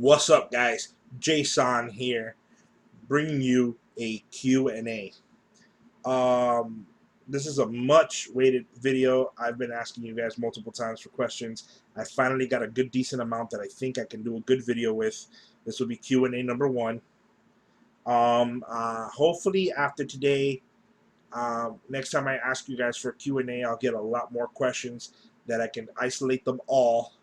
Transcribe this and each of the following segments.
What's up, guys? Jason here, bringing you a Q&A. This is a much-waited video. I've been asking you guys multiple times for questions. I finally got a good, decent amount that I think I can do a good video with. This will be Q&A number one. Hopefully after today, next time I ask you guys for Q&A, I'll get a lot more questions that I can isolate them all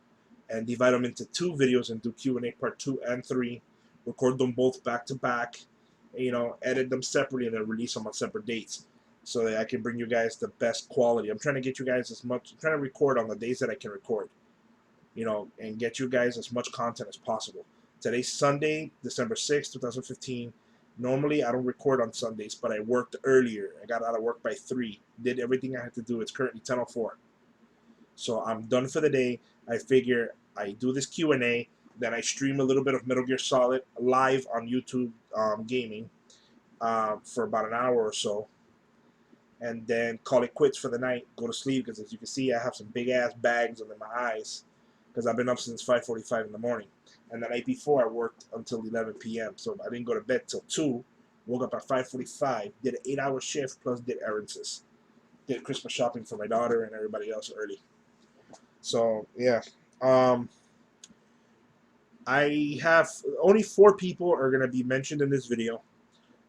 and divide them into two videos and do Q&A part 2 and 3, record them both back to back, edit them separately and then release them on separate dates so that I can bring you guys the best quality. I'm trying to get you guys I'm trying to record on the days that I can record, and get you guys as much content as possible. Today's Sunday, December 6th, 2015. Normally I don't record on Sundays, but I worked earlier. I got out of work by 3, did everything I had to do. It's currently 10:04. So I'm done for the day. I figure I do this Q&A, then I stream a little bit of Metal Gear Solid live on YouTube gaming for about an hour or so, and then call it quits for the night, go to sleep, because as you can see, I have some big-ass bags under my eyes because I've been up since 5:45 in the morning. And the night before, I worked until 11 p.m., so I didn't go to bed till 2, woke up at 5:45, did an 8-hour shift, plus did errands. Did Christmas shopping for my daughter and everybody else early. So yeah, I have only 4 people are gonna be mentioned in this video,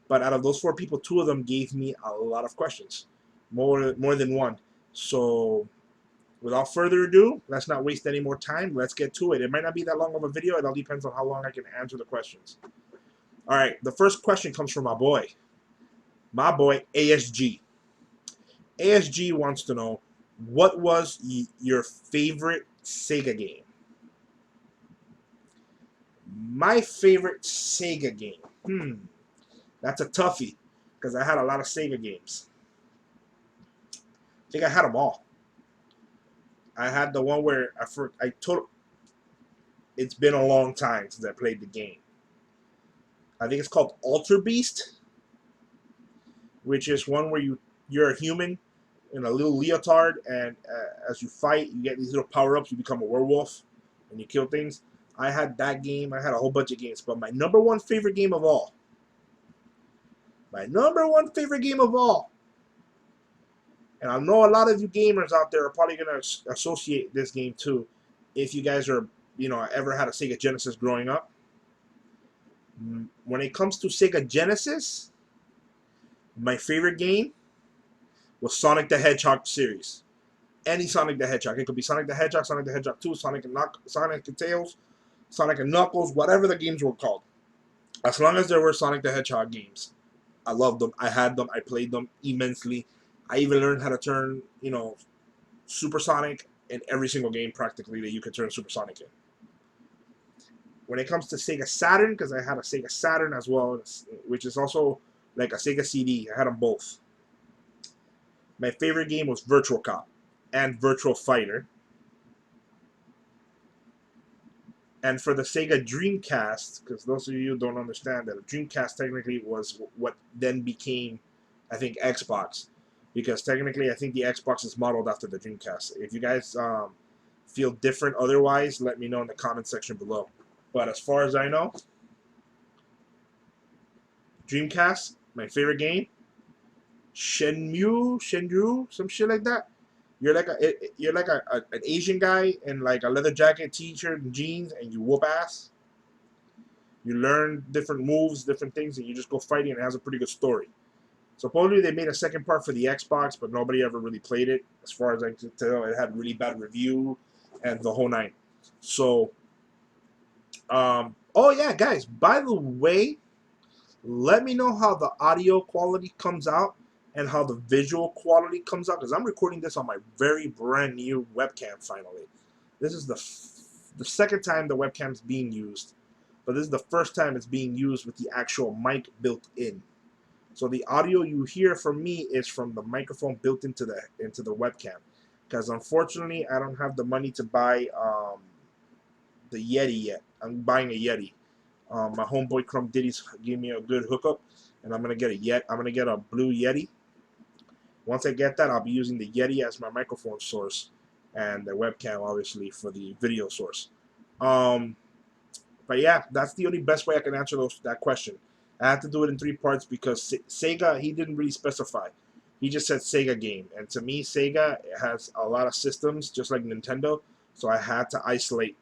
but out of those 4 people, 2 of them gave me a lot of questions, more than one. So without further ado, let's not waste any more time. Let's get to it. It might not be that long of a video. It all depends on how long I can answer the questions. All right, the first question comes from my boy A.S.G. A.S.G. wants to know, what was your favorite Sega game? My favorite Sega game. That's a toughie because I had a lot of Sega games. I think I had them all. I had the one where it's been a long time since I played the game. I think it's called Alter Beast, which is one where you're a human in a little leotard, and as you fight, you get these little power-ups. You become a werewolf, and you kill things. I had that game. I had a whole bunch of games, but my number one favorite game of all, and I know a lot of you gamers out there are probably going to associate this game too, if you guys are, ever had a Sega Genesis growing up. When it comes to Sega Genesis, my favorite game was Sonic the Hedgehog series. Any Sonic the Hedgehog. It could be Sonic the Hedgehog, Sonic the Hedgehog 2, Sonic and Tails, Sonic and Knuckles, whatever the games were called. As long as there were Sonic the Hedgehog games, I loved them. I had them. I played them immensely. I even learned how to turn, Supersonic in every single game practically that you could turn Supersonic in. When it comes to Sega Saturn, because I had a Sega Saturn as well, which is also like a Sega CD. I had them both. My favorite game was Virtual Cop and Virtual Fighter. And for the Sega Dreamcast, because those of you don't understand that a Dreamcast technically was what then became, I think, Xbox. Because technically, I think the Xbox is modeled after the Dreamcast. If you guys feel different otherwise, let me know in the comment section below. But as far as I know, Dreamcast, my favorite game, Shenmue, some shit like that. You're like an Asian guy in like a leather jacket, t-shirt, and jeans, and you whoop ass. You learn different moves, different things, and you just go fighting, and it has a pretty good story. Supposedly they made a second part for the Xbox, but nobody ever really played it. As far as I can tell, it had really bad review and the whole nine. So, oh yeah, guys, by the way, let me know how the audio quality comes out and how the visual quality comes out, because I'm recording this on my very brand new webcam finally. This is the second time the webcam is being used, but this is the first time it's being used with the actual mic built in. So the audio you hear from me is from the microphone built into the webcam, because unfortunately I don't have the money to buy the Yeti yet. I'm buying a Yeti. My homeboy Crumb Diddy's gave me a good hookup, and I'm gonna get a blue Yeti. Once I get that, I'll be using the Yeti as my microphone source, and the webcam obviously for the video source. But yeah, that's the only best way I can answer that question. I had to do it in 3 parts because Sega, he didn't really specify. He just said Sega game. And to me, Sega has a lot of systems, just like Nintendo. So I had to isolate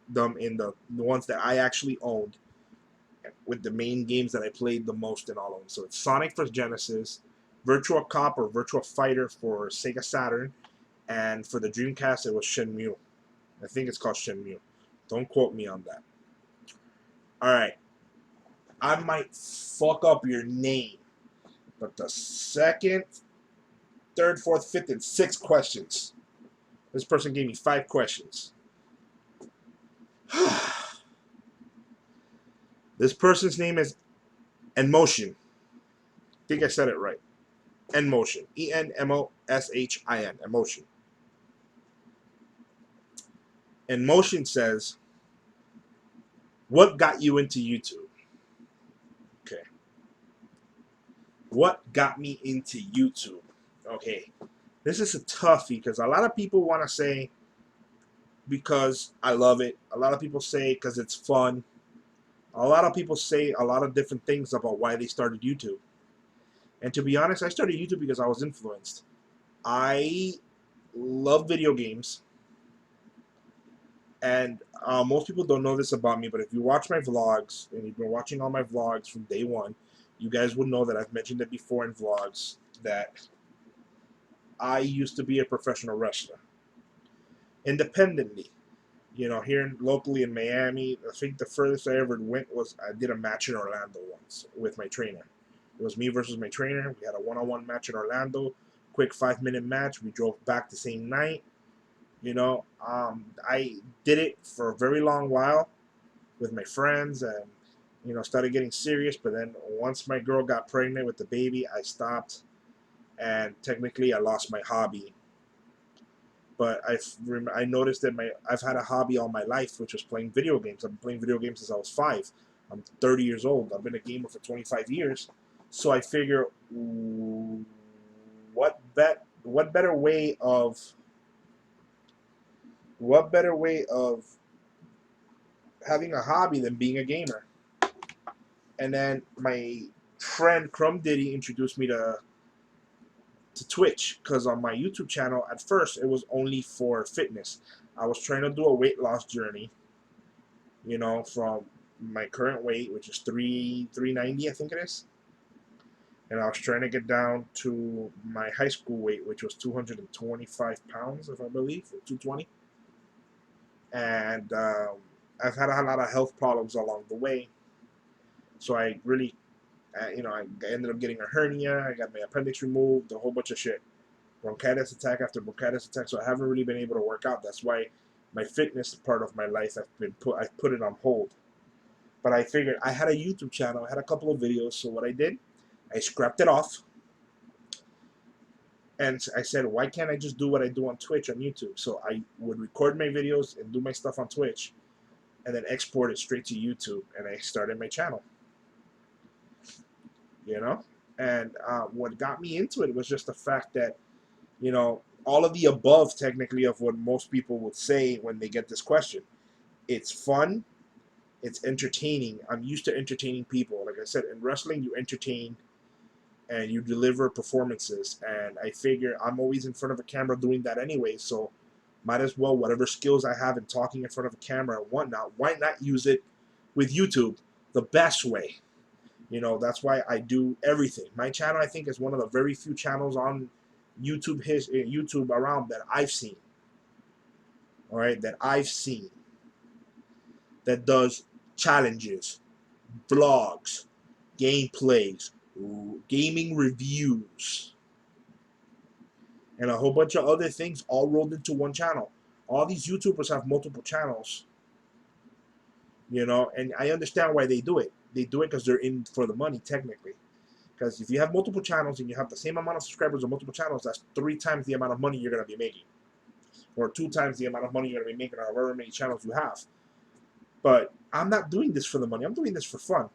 them in the ones that I actually owned with the main games that I played the most in all of them. So it's Sonic for Genesis, Virtua Cop or Virtua Fighter for Sega Saturn, and for the Dreamcast it was Shenmue. I think it's called Shenmue. Don't quote me on that. All right, I might fuck up your name, but the second, third, fourth, fifth, and sixth questions. This person gave me 5 questions. This person's name is Enmoshin. I think I said it right. Enmoshin. Enmoshin. Emotion. Enmoshin says, what got you into YouTube? Okay. What got me into YouTube? Okay. This is a toughie because a lot of people want to say because I love it. A lot of people say because it's fun. A lot of people say a lot of different things about why they started YouTube. And to be honest, I started YouTube because I was influenced. I love video games. And most people don't know this about me, but if you watch my vlogs, and you've been watching all my vlogs from day one, you guys would know that I've mentioned it before in vlogs, that I used to be a professional wrestler. Independently. You know, here locally in Miami, I think the furthest I ever went was I did a match in Orlando once with my trainer. It was me versus my trainer. We had a one-on-one match in Orlando, quick 5-minute match. We drove back the same night. You know, I did it for a very long while with my friends and, you know, started getting serious. But then once my girl got pregnant with the baby, I stopped. And technically, I lost my hobby. But I noticed that I've had a hobby all my life, which was playing video games. I've been playing video games since I was 5. I'm 30 years old. I've been a gamer for 25 years. So I figure, what better way of having a hobby than being a gamer? And then my friend Crumb Diddy introduced me to Twitch, because on my YouTube channel at first it was only for fitness. I was trying to do a weight loss journey, you know, from my current weight, which is 390, I think it is, and I was trying to get down to my high school weight, which was 225 pounds, if I believe, or 220. And I've had a lot of health problems along the way, so I really, you know, I ended up getting a hernia. I got my appendix removed, a whole bunch of shit, bronchitis attack after bronchitis attack. So I haven't really been able to work out. That's why my fitness part of my life I've put it on hold. But I figured I had a YouTube channel. I had a couple of videos. So what I did, I scrapped it off. And I said, why can't I just do what I do on Twitch on YouTube? So I would record my videos and do my stuff on Twitch, and then export it straight to YouTube. And I started my channel. You know? And what got me into it was just the fact that, you know, all of the above, technically, of what most people would say when they get this question. It's fun. It's entertaining. I'm used to entertaining people. Like I said, in wrestling, you entertain and you deliver performances. And I figure I'm always in front of a camera doing that anyway, so might as well, whatever skills I have in talking in front of a camera and whatnot, why not use it with YouTube the best way? You know, that's why I do everything. My channel, I think, is one of the very few channels on YouTube around that I've seen. All right, that I've seen that does challenges, vlogs, gameplays, gaming reviews, and a whole bunch of other things all rolled into one channel. All these YouTubers have multiple channels, you know, and I understand why they do it. They do it because they're in for the money, technically. Because if you have multiple channels and you have the same amount of subscribers on multiple channels, that's 3 times the amount of money you're going to be making. Or 2 times the amount of money you're going to be making on however many channels you have. But I'm not doing this for the money. I'm doing this for fun.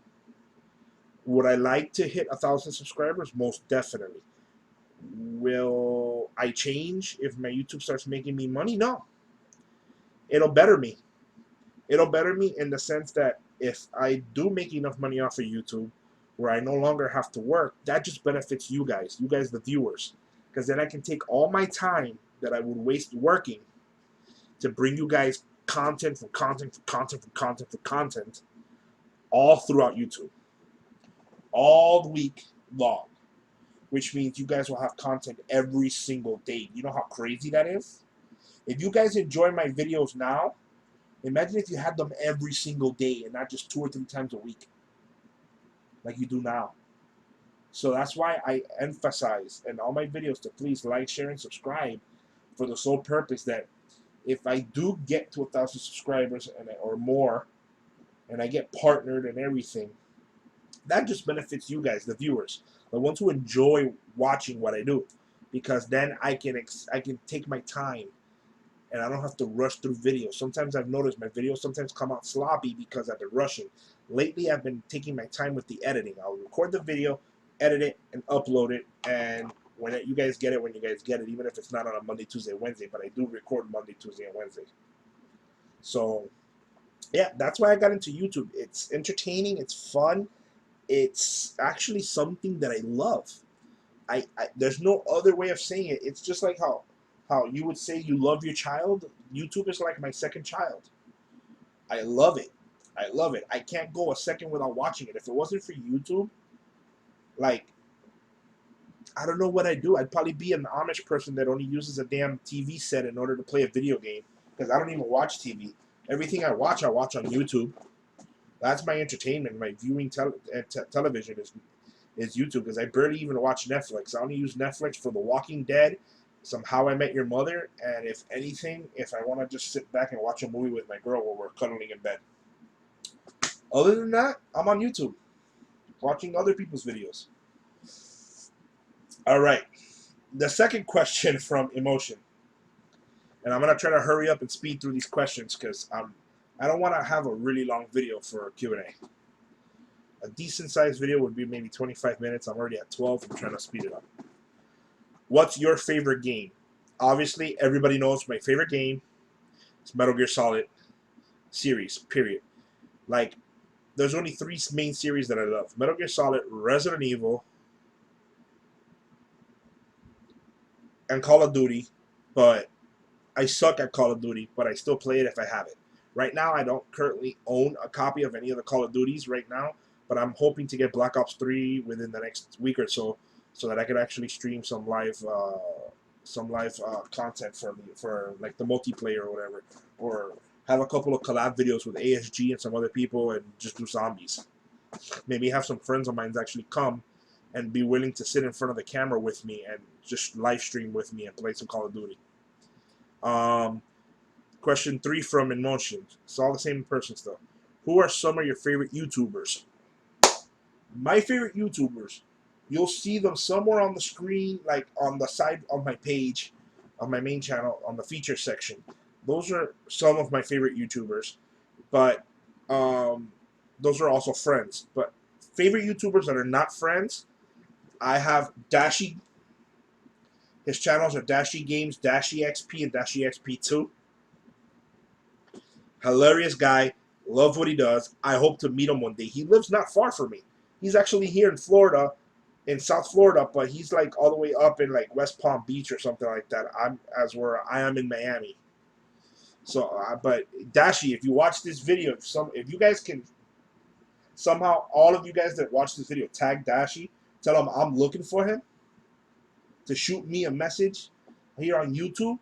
Would I like to hit 1,000 subscribers? Most definitely. Will I change if my YouTube starts making me money? No. It'll better me. It'll better me in the sense that if I do make enough money off of YouTube where I no longer have to work, that just benefits you guys the viewers. Because then I can take all my time that I would waste working to bring you guys content from content from content from content from content all throughout YouTube. All week long. Which means you guys will have content every single day. You know how crazy that is? If you guys enjoy my videos now, imagine if you had them every single day and not just 2 or 3 times a week like you do now. So that's why I emphasize in all my videos to please like, share, and subscribe for the sole purpose that if I do get to 1,000 subscribers or more, and I get partnered and everything, that just benefits you guys, the viewers, the ones who enjoy watching what I do, because then I can take my time and I don't have to rush through videos. Sometimes I've noticed my videos sometimes come out sloppy because I've been rushing. Lately, I've been taking my time with the editing. I'll record the video, edit it, and upload it, and when you guys get it, even if it's not on a Monday, Tuesday, Wednesday, but I do record Monday, Tuesday, and Wednesday. So, yeah, that's why I got into YouTube. It's entertaining, it's fun, it's actually something that I love. There's no other way of saying it. It's just like how you would say you love your child. YouTube is like my second child. I love it. I love it. I can't go a second without watching it. If it wasn't for YouTube, like, I don't know what I'd do. I'd probably be an Amish person that only uses a damn TV set in order to play a video game, because I don't even watch TV. Everything I watch on YouTube. That's my entertainment. My viewing television is YouTube, because I barely even watch Netflix. I only use Netflix for The Walking Dead, some How I Met Your Mother, and if anything, if I want to just sit back and watch a movie with my girl while we're cuddling in bed. Other than that, I'm on YouTube, watching other people's videos. All right. The second question from Enmoshin, and I'm going to try to hurry up and speed through these questions because I don't want to have a really long video for Q&A. A decent-sized video would be maybe 25 minutes. I'm already at 12. I'm trying to speed it up. What's your favorite game? Obviously, everybody knows my favorite game is Metal Gear Solid series, period. Like, there's only 3 main series that I love. Metal Gear Solid, Resident Evil, and Call of Duty. But I suck at Call of Duty, but I still play it if I have it. Right now, I don't currently own a copy of any of the Call of Duties right now, but I'm hoping to get Black Ops 3 within the next week or so that I can actually stream some live content for like the multiplayer or whatever, or have a couple of collab videos with A.S.G and some other people and just do zombies. Maybe have some friends of mine actually come and be willing to sit in front of the camera with me and just live stream with me and play some Call of Duty. Question 3 from Enmoshin. It's all the same person still. Who are some of your favorite YouTubers? My favorite YouTubers. You'll see them somewhere on the screen, like on the side of my page, on my main channel, on the feature section. Those are some of my favorite YouTubers. But those are also friends. But favorite YouTubers that are not friends, I have Dashi. His channels are Dashi Games, Dashi XP, and Dashi XP2. Hilarious guy. Love what he does. I hope to meet him one day. He lives not far from me. He's actually here in Florida, in South Florida, but he's like all the way up in like West Palm Beach or something like that. Where I am in Miami. So, but Dashi, if you watch this video, if you guys can somehow, all of you guys that watch this video, tag Dashi, tell him I'm looking for him to shoot me a message here on YouTube.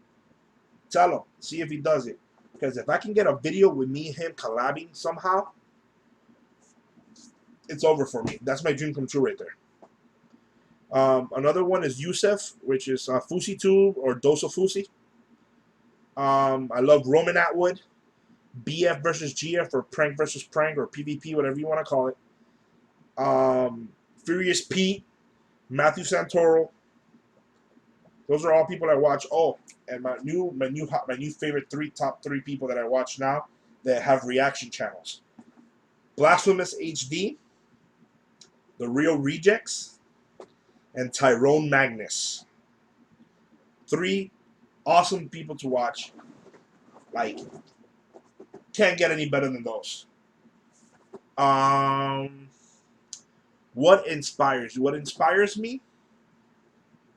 Tell him, see if he does it. Because if I can get a video with me and him collabing somehow, it's over for me. That's my dream come true right there. Another one is Yusef, which is FusiTube or Dose of Fusi. I love Roman Atwood, BF versus GF, or Prank versus Prank, or PvP, whatever you want to call it. Furious Pete, Matthew Santoro. Those are all people I watch. Oh, and my new favorite top three people that I watch now that have reaction channels: Blasphemous HD, The Real Rejects, and Tyrone Magnus. 3 awesome people to watch. Like, Can't get any better than those. Um, what inspires you? What inspires me?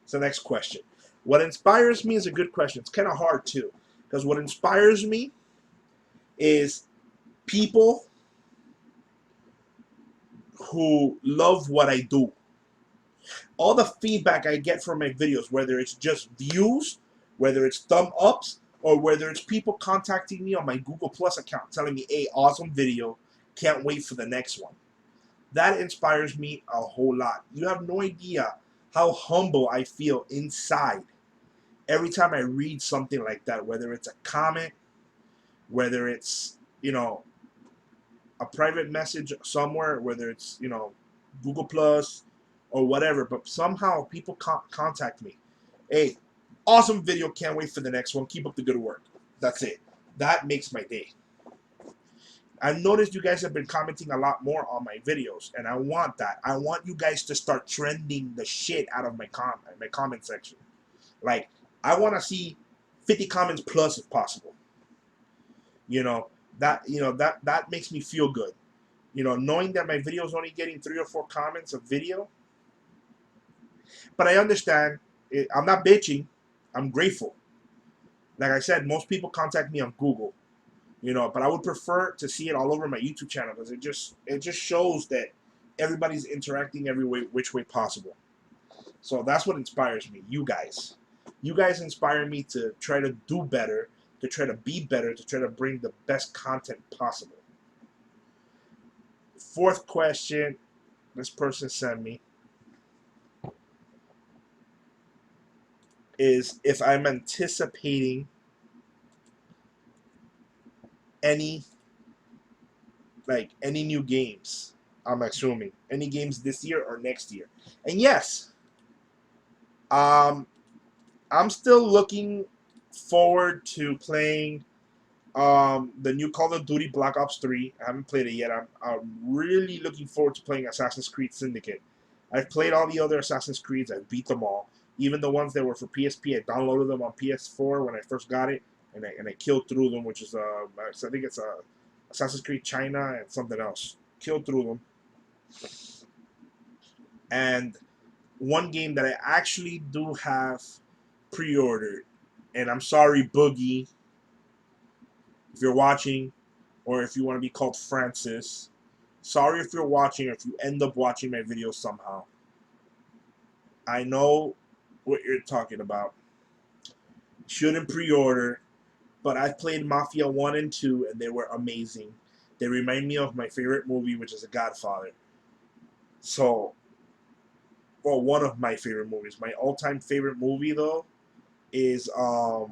It's the next question. What inspires me is a good question. It's kind of hard too, because what inspires me is people who love what I do. All the feedback I get from my videos, whether it's just views, whether it's thumb ups, or whether it's people contacting me on my Google Plus account telling me, hey, awesome video, can't wait for the next one. That inspires me a whole lot. You have no idea how humble I feel inside every time I read something like that, whether it's a comment, whether it's, a private message somewhere, whether it's, Google Plus or whatever, but somehow people contact me. Hey, awesome video, can't wait for the next one. Keep up the good work. That's it. That makes my day. I've noticed you guys have been commenting a lot more on my videos, and I want that. I want you guys to start trending the shit out of my comment section. Like, I want to see 50 comments plus if possible. That makes me feel good. Knowing that my video is only getting 3 or 4 comments a video. But I understand. I'm not bitching. I'm grateful. Like I said, most people contact me on Google. But I would prefer to see it all over my YouTube channel because it just shows that everybody's interacting every which way possible. So that's what inspires me. You guys inspire me to try to do better, to try to be better, to try to bring the best content possible. 4th question this person sent me is if I'm anticipating any new games. I'm assuming any games this year or next year. And yes, I'm still looking forward to playing the new Call of Duty Black Ops 3. I haven't played it yet. I'm really looking forward to playing Assassin's Creed Syndicate. I've played all the other Assassin's Creeds. I've beat them all. Even the ones that were for PSP, I downloaded them on PS4 when I first got it, and I killed through them, which is I think it's Assassin's Creed China and something else. Killed through them. And one game that I actually do have pre-ordered, and I'm sorry, Boogie, if you're watching, or if you want to be called Francis, sorry if you're watching, or if you end up watching my videos somehow. I know what you're talking about. Shouldn't pre-order, but I've played Mafia 1 and 2, and they were amazing. They remind me of my favorite movie, which is The Godfather. So, well, one of my favorite movies. My all-time favorite movie, though, is my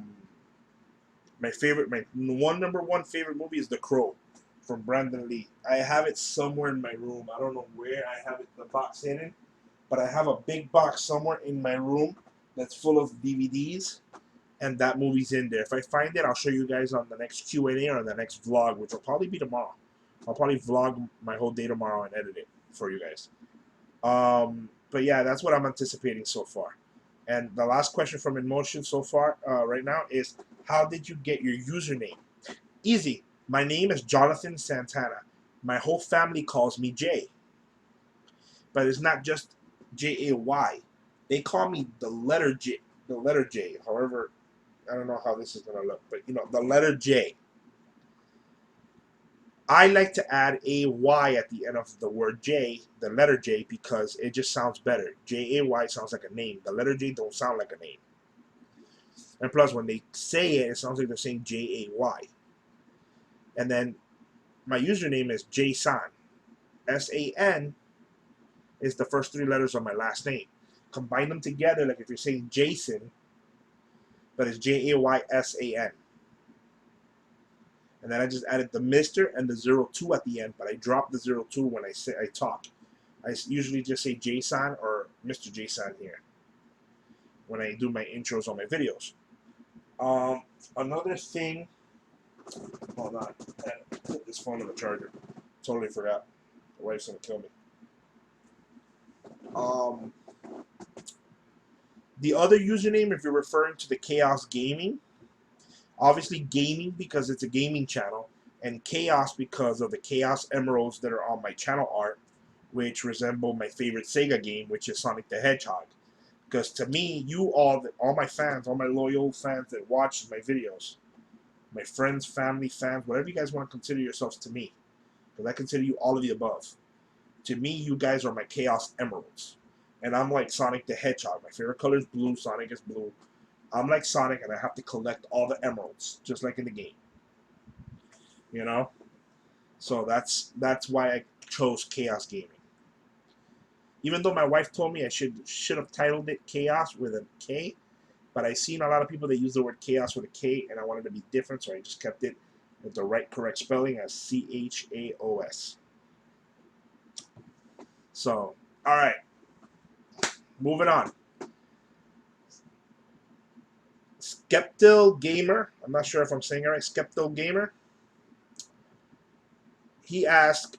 number one favorite movie is The Crow from Brandon Lee. I have it somewhere in my room. I don't know where I have it, the box hidden, but I have a big box somewhere in my room that's full of DVDs, and that movie's in there. If I find it, I'll show you guys on the next Q&A or the next vlog, which will probably be tomorrow. I'll probably vlog my whole day tomorrow and edit it for you guys. But yeah, that's what I'm anticipating so far. And the last question from Enmoshin so far, right now, is how did you get your username? Easy. My name is Jonathan Santana. My whole family calls me Jay. But it's not just Jay. They call me the letter J. The letter J. However, I don't know how this is going to look, but the letter J. I like to add A-Y at the end of the word J, the letter J, because it just sounds better. J-A-Y sounds like a name. The letter J don't sound like a name. And plus, when they say it, it sounds like they're saying J-A-Y. And then my username is Jsan. S-A-N is the first 3 letters of my last name. Combine them together like if you're saying Jason, but it's J-A-Y-S-A-N. And then I just added the Mr. and the 02 at the end, but I dropped the 02 when I talk. I usually just say Jsan or Mr. Jsan here when I do my intros on my videos. Another thing, hold on, I put this phone on the charger. Totally forgot. The wife's gonna kill me. The other username, if you're referring to the Chaos Gaming, obviously gaming because it's a gaming channel, and Chaos because of the Chaos Emeralds that are on my channel art, which resemble my favorite Sega game, which is Sonic the Hedgehog. Because to me, you all my fans, all my loyal fans that watch my videos, my friends, family, fans, whatever you guys want to consider yourselves to me, because I consider you all of the above. To me, you guys are my Chaos Emeralds. And I'm like Sonic the Hedgehog. My favorite color is blue. Sonic is blue. I'm like Sonic, and I have to collect all the emeralds, just like in the game. You know? So that's why I chose Chaos Gaming. Even though my wife told me I should have titled it Chaos with a K, but I seen a lot of people that use the word Chaos with a K, and I wanted to be different, so I just kept it with the right correct spelling as CHAOS. So, all right, moving on. Sceptile Gamer, I'm not sure if I'm saying it right. Sceptile Gamer. He asked,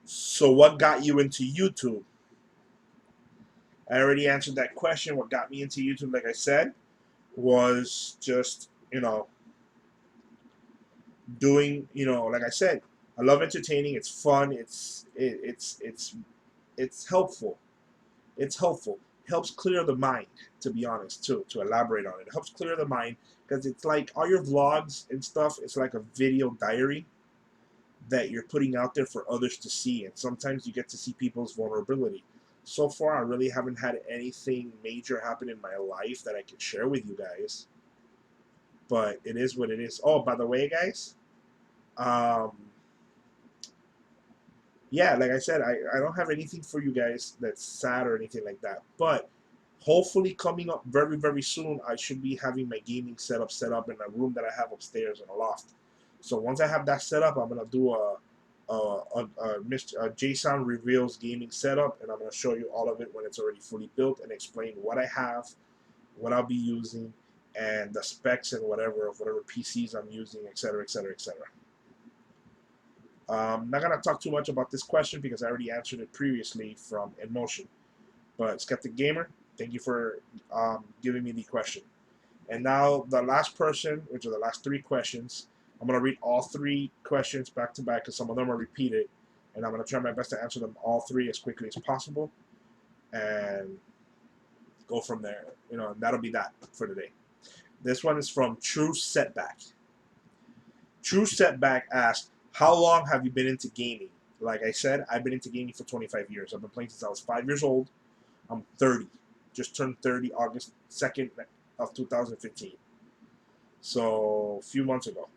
"So what got you into YouTube?" I already answered that question. What got me into YouTube, like I said, was just doing like I said, I love entertaining. It's fun. It's helpful. It's helpful. It helps clear the mind, to be honest, too, to elaborate on it. It helps clear the mind because it's like all your vlogs and stuff, it's like a video diary that you're putting out there for others to see. And sometimes you get to see people's vulnerability. So far, I really haven't had anything major happen in my life that I can share with you guys. But it is what it is. Oh, by the way, guys, um, yeah, like I said, I don't have anything for you guys that's sad or anything like that. But hopefully coming up very, very soon, I should be having my gaming setup set up in a room that I have upstairs in a loft. So once I have that set up, I'm going to do a Jason Reveals gaming setup, and I'm going to show you all of it when it's already fully built and explain what I have, what I'll be using, and the specs and whatever PCs I'm using, etc., etc., etc. I'm not going to talk too much about this question because I already answered it previously from Enmoshin. But Sceptile Gamer, thank you for giving me the question. And now the last person, which are the last three questions, I'm going to read all three questions back to back because some of them are repeated. And I'm going to try my best to answer them all three as quickly as possible. And go from there. And that'll be that for today. This one is from True Setback. True Setback asked, how long have you been into gaming? Like I said, I've been into gaming for 25 years. I've been playing since I was 5 years old. I'm 30. Just turned 30 August 2nd of 2015. So a few months ago.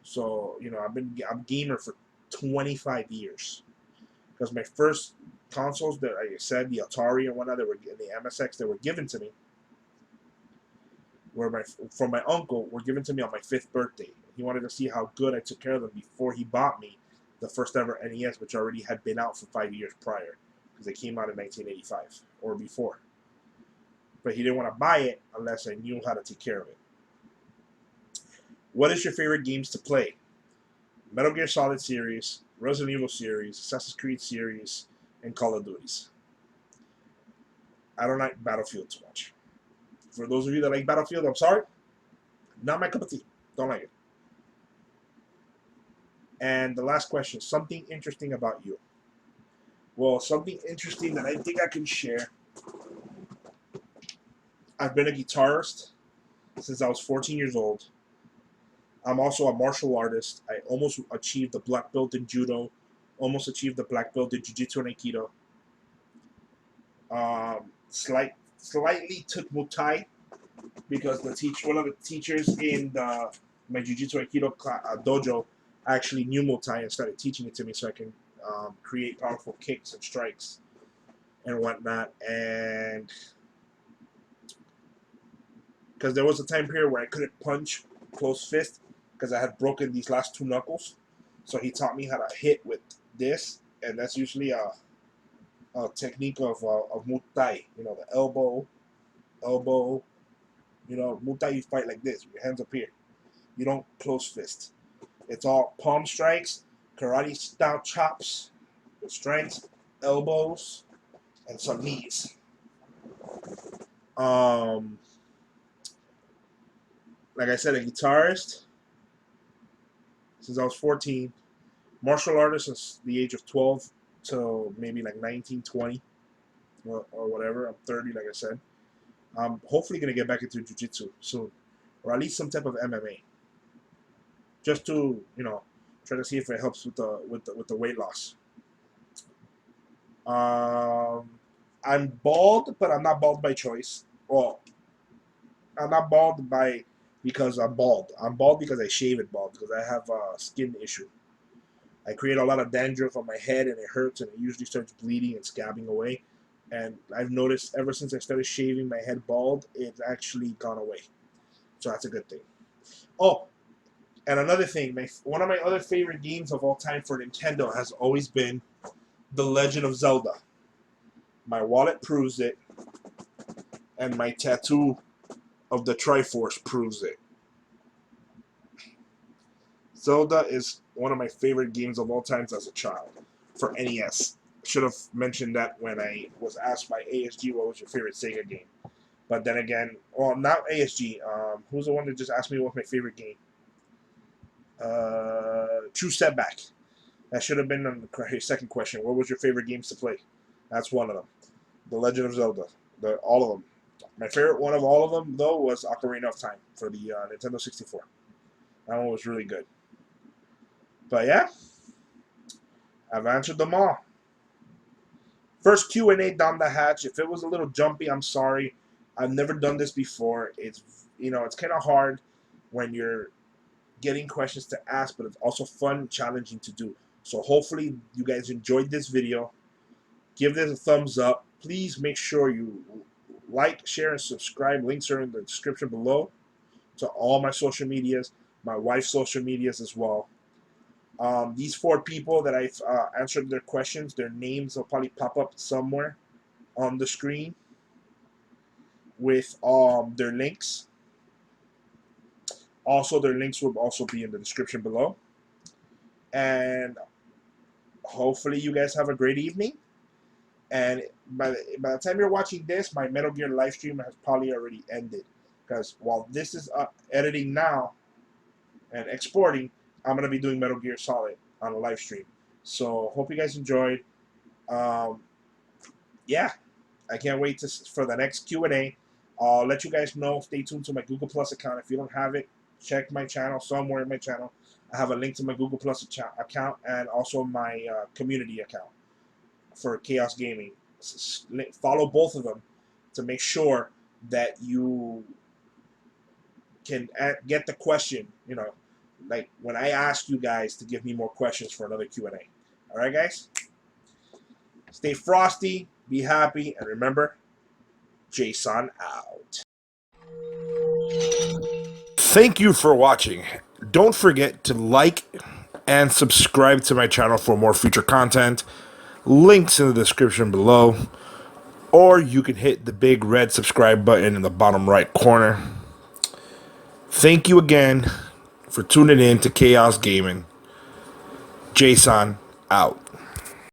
So, I'm a gamer for 25 years. Because my first consoles that I said, the Atari and whatnot, that were the MSX that were given to me, from my uncle, were given to me on my 5th birthday. He wanted to see how good I took care of them before he bought me the first ever NES, which already had been out for 5 years prior, because it came out in 1985 or before. But he didn't want to buy it unless I knew how to take care of it. What is your favorite games to play? Metal Gear Solid series, Resident Evil series, Assassin's Creed series, and Call of Duties. I don't like Battlefield too much. For those of you that like Battlefield, I'm sorry. Not my cup of tea. Don't like it. And the last question, something interesting about you. Well, something interesting that I think I can share. I've been a guitarist since I was 14 years old. I'm also a martial artist. I almost achieved the black belt in judo, almost achieved the black belt in jiu-jitsu and aikido. Slightly took Muay Thai because one of the teachers in my jiu-jitsu aikido dojo actually knew Muay Thai and started teaching it to me so I can create powerful kicks and strikes and whatnot. And because there was a time period where I couldn't punch close fist because I had broken these last two knuckles. So he taught me how to hit with this, and that's usually a technique of Muay Thai. The elbow. Muay Thai, you fight like this, with your hands up here. You don't close fist. It's all palm strikes, karate style chops, with strength, elbows, and some knees. Like like I said, a guitarist since I was 14, martial artist since the age of 12 till maybe like 19, 20, or whatever. I'm 30, like I said. I'm hopefully going to get back into jiu-jitsu soon, or at least some type of MMA, just to, try to see if it helps with the weight loss. I'm bald, but I'm not bald by choice. Well, I'm not bald because I'm bald. I'm bald because I shave it bald because I have a skin issue. I create a lot of dandruff on my head and it hurts and it usually starts bleeding and scabbing away. And I've noticed ever since I started shaving my head bald, it's actually gone away. So that's a good thing. Oh, and another thing, one of my other favorite games of all time for Nintendo has always been The Legend of Zelda. My wallet proves it, and my tattoo of the Triforce proves it. Zelda is one of my favorite games of all times as a child for NES. Should have mentioned that when I was asked by A.S.G. what was your favorite Sega game. But then again, well, not A.S.G. Who's the one that just asked me what's my favorite game? True Setback. That should have been on the second question. What was your favorite games to play? That's one of them. The Legend of Zelda. All of them. My favorite one of all of them, though, was Ocarina of Time for the Nintendo 64. That one was really good. But yeah, I've answered them all. First Q&A down the hatch. If it was a little jumpy, I'm sorry. I've never done this before. It's kind of hard when you're getting questions to ask, but it's also fun and challenging to do. So hopefully you guys enjoyed this video. Give this a thumbs up. Please make sure you like, share, and subscribe. Links are in the description below to all my social medias, my wife's social medias as well. These 4 people that I've answered their questions, their names will probably pop up somewhere on the screen with their links. Also, their links will also be in the description below. And hopefully you guys have a great evening. And by the time you're watching this, my Metal Gear live stream has probably already ended. Because while this is editing now and exporting, I'm going to be doing Metal Gear Solid on a live stream. So hope you guys enjoyed. Yeah, I can't wait for the next Q&A. I'll let you guys know. Stay tuned to my Google Plus account. If you don't have it, check my channel somewhere in my channel. I have a link to my Google Plus account and also my community account for Chaos Gaming. Follow both of them to make sure that you can get the question, like when I ask you guys to give me more questions for another Q&A. All right, guys? Stay frosty, be happy, and remember, Jason out. Thank you for watching. Don't forget to like and subscribe to my channel for more future content. Links in the description below. Or you can hit the big red subscribe button in the bottom right corner. Thank you again for tuning in to Chaos Gaming. Jason out.